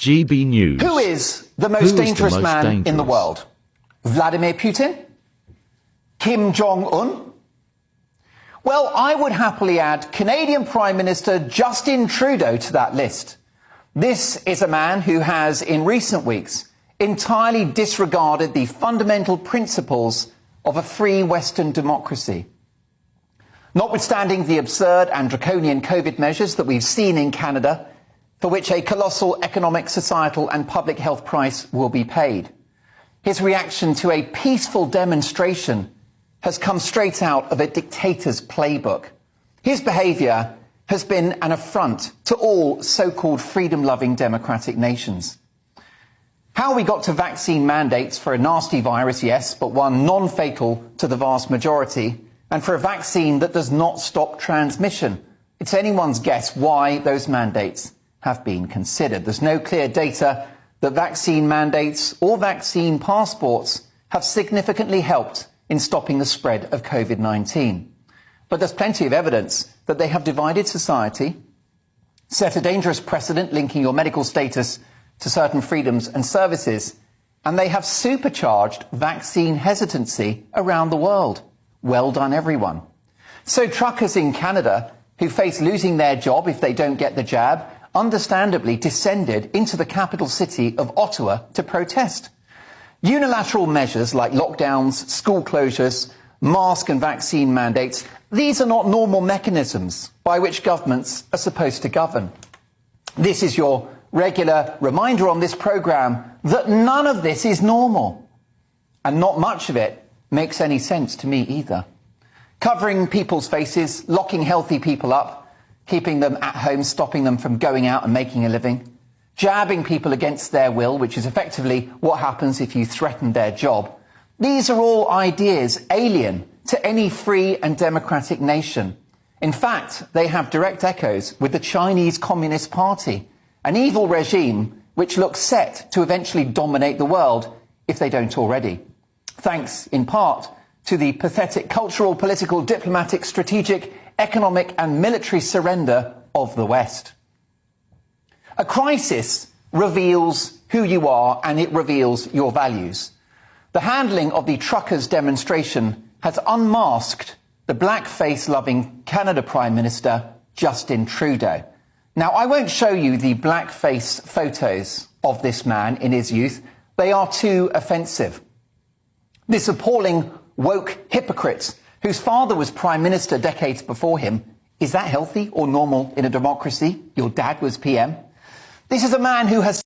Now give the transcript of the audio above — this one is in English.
GB News. Who is the most dangerous man in the world? Vladimir Putin? Kim Jong-un? Well, I would happily add Canadian Prime Minister Justin Trudeau to that list. This is a man who has, in recent weeks, entirely disregarded the fundamental principles of a free Western democracy. Notwithstanding the absurd and draconian COVID measures that we've seen in Canada, for which a colossal economic, societal and public health price will be paid, his reaction to a peaceful demonstration has come straight out of a dictator's playbook. His behaviour has been an affront to all so-called freedom-loving democratic nations. How we got to vaccine mandates for a nasty virus, yes, but one non-fatal to the vast majority, and for a vaccine that does not stop transmission, it's anyone's guess why those mandates have been considered. There's no clear data that vaccine mandates or vaccine passports have significantly helped in stopping the spread of COVID-19. But there's plenty of evidence that they have divided society, set a dangerous precedent linking your medical status to certain freedoms and services, and they have supercharged vaccine hesitancy around the world. Well done, everyone. So truckers in Canada who face losing their job if they don't get the jab understandably descended into the capital city of Ottawa to protest. Unilateral measures like lockdowns, school closures, mask and vaccine mandates, these are not normal mechanisms by which governments are supposed to govern. This is your regular reminder on this programme that none of this is normal. And not much of it makes any sense to me either. Covering people's faces, locking healthy people up, keeping them at home, stopping them from going out and making a living, jabbing people against their will, which is effectively what happens if you threaten their job. These are all ideas alien to any free and democratic nation. In fact, they have direct echoes with the Chinese Communist Party, an evil regime which looks set to eventually dominate the world if they don't already. Thanks, in part, to the pathetic cultural, political, diplomatic, strategic, economic and military surrender of the West. A crisis reveals who you are and it reveals your values. The handling of the truckers' demonstration has unmasked the blackface-loving Canada Prime Minister Justin Trudeau. Now, I won't show you the blackface photos of this man in his youth. They are too offensive. This appalling woke hypocrite, whose father was Prime Minister decades before him, is that healthy or normal in a democracy? Your dad was PM. This is a man who has